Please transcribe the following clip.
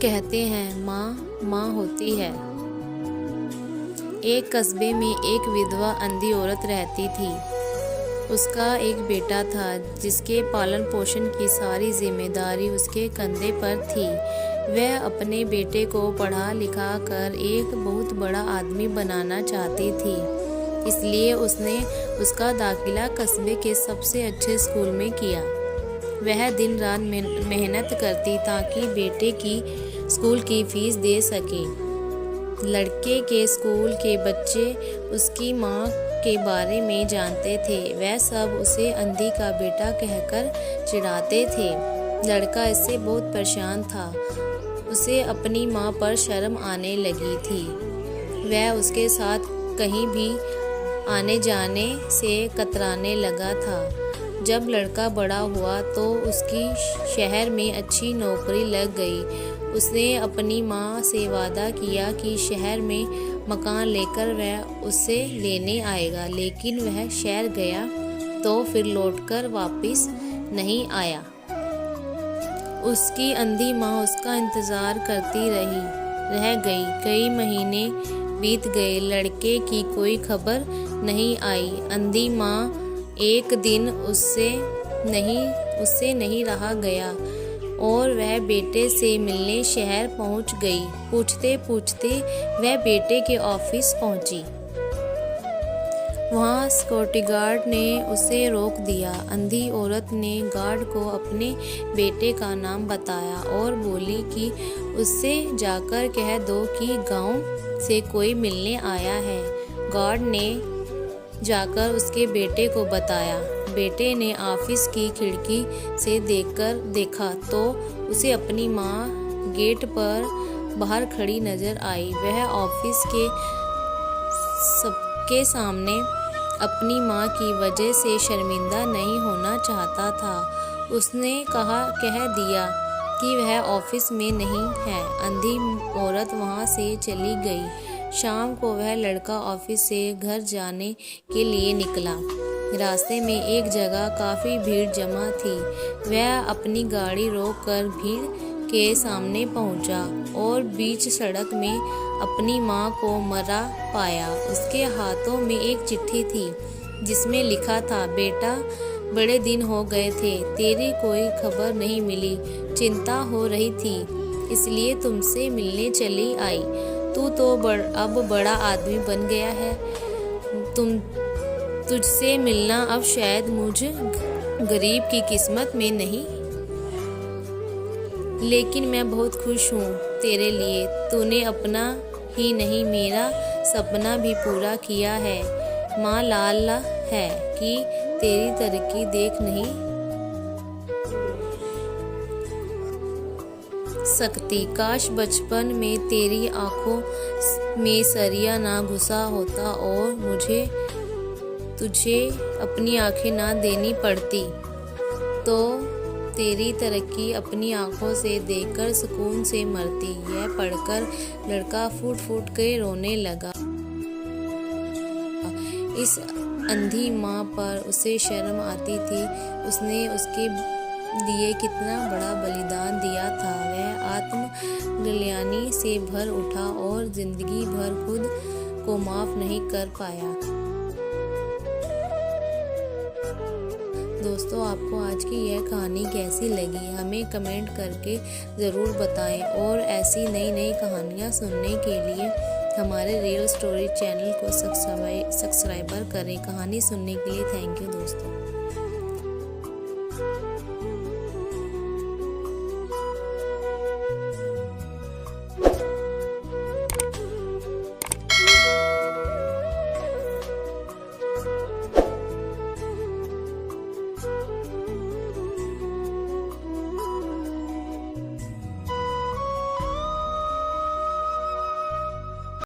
कहते हैं माँ माँ होती है। एक कस्बे में एक विधवा अंधी औरत रहती थी। उसका एक बेटा था जिसके पालन पोषण की सारी जिम्मेदारी उसके कंधे पर थी। वह अपने बेटे को पढ़ा लिखा कर एक बहुत बड़ा आदमी बनाना चाहती थी, इसलिए उसने उसका दाखिला कस्बे के सबसे अच्छे स्कूल में किया। वह दिन रात मेहनत करती ताकि बेटे की स्कूल की फीस दे सके। लड़के के स्कूल के बच्चे उसकी माँ के बारे में जानते थे। वह सब उसे अंधी का बेटा कहकर चिढ़ाते थे। लड़का इससे बहुत परेशान था। उसे अपनी माँ पर शर्म आने लगी थी। वह उसके साथ कहीं भी आने जाने से कतराने लगा था। जब लड़का बड़ा हुआ तो उसकी शहर में अच्छी नौकरी लग गई। उसने अपनी माँ से वादा किया कि शहर में मकान लेकर वह उसे लेने आएगा, लेकिन वह शहर गया तो फिर लौटकर वापस नहीं आया। उसकी अंधी माँ उसका इंतज़ार करती रह गई। कई महीने बीत गए, लड़के की कोई खबर नहीं आई। अंधी माँ एक दिन उससे नहीं रहा गया और वह बेटे से मिलने शहर पहुंच गई। पूछते पूछते वह बेटे के ऑफिस पहुंची। वहां सिक्योरिटी गार्ड ने उसे रोक दिया। अंधी औरत ने गार्ड को अपने बेटे का नाम बताया और बोली कि उससे जाकर कह दो कि गांव से कोई मिलने आया है। गार्ड ने जाकर उसके बेटे को बताया। बेटे ने ऑफिस की खिड़की से देखा तो उसे अपनी माँ गेट पर बाहर खड़ी नजर आई। वह ऑफिस के सबके सामने अपनी माँ की वजह से शर्मिंदा नहीं होना चाहता था। उसने कह दिया कि वह ऑफिस में नहीं है। अंधी औरत वहाँ से चली गई। शाम को वह लड़का ऑफिस से घर जाने के लिए निकला। रास्ते में एक जगह काफ़ी भीड़ जमा थी। वह अपनी गाड़ी रोककर भीड़ के सामने पहुंचा और बीच सड़क में अपनी माँ को मरा पाया। उसके हाथों में एक चिट्ठी थी जिसमें लिखा था, बेटा बड़े दिन हो गए थे, तेरी कोई खबर नहीं मिली। चिंता हो रही थी इसलिए तुमसे मिलने चली आई। तू तो अब बड़ा आदमी बन गया है। तुझसे मिलना अब शायद मुझ गरीब की किस्मत में नहीं, लेकिन मैं बहुत खुश हूँ तेरे लिए। तूने अपना ही नहीं मेरा सपना भी पूरा किया है। माँ लाल है कि तेरी तरक्की देख नहीं सकती। काश बचपन में तेरी आंखों में सरिया ना घुसा होता और मुझे तुझे अपनी आंखें ना देनी पड़ती, तो तेरी तरक्की अपनी आंखों से देखकर सुकून से मरती। यह पढ़कर लड़का फूट फूट के रोने लगा। इस अंधी माँ पर उसे शर्म आती थी। उसने उसके लिए कितना बड़ा बलिदान दिया था। वह आत्मग्लानि से भर उठा और जिंदगी भर खुद को माफ नहीं कर पाया। दोस्तों, आपको आज की यह कहानी कैसी लगी हमें कमेंट करके ज़रूर बताएं और ऐसी नई नई कहानियाँ सुनने के लिए हमारे रियल स्टोरी चैनल को सब्सक्राइब करें। कहानी सुनने के लिए थैंक यू दोस्तों।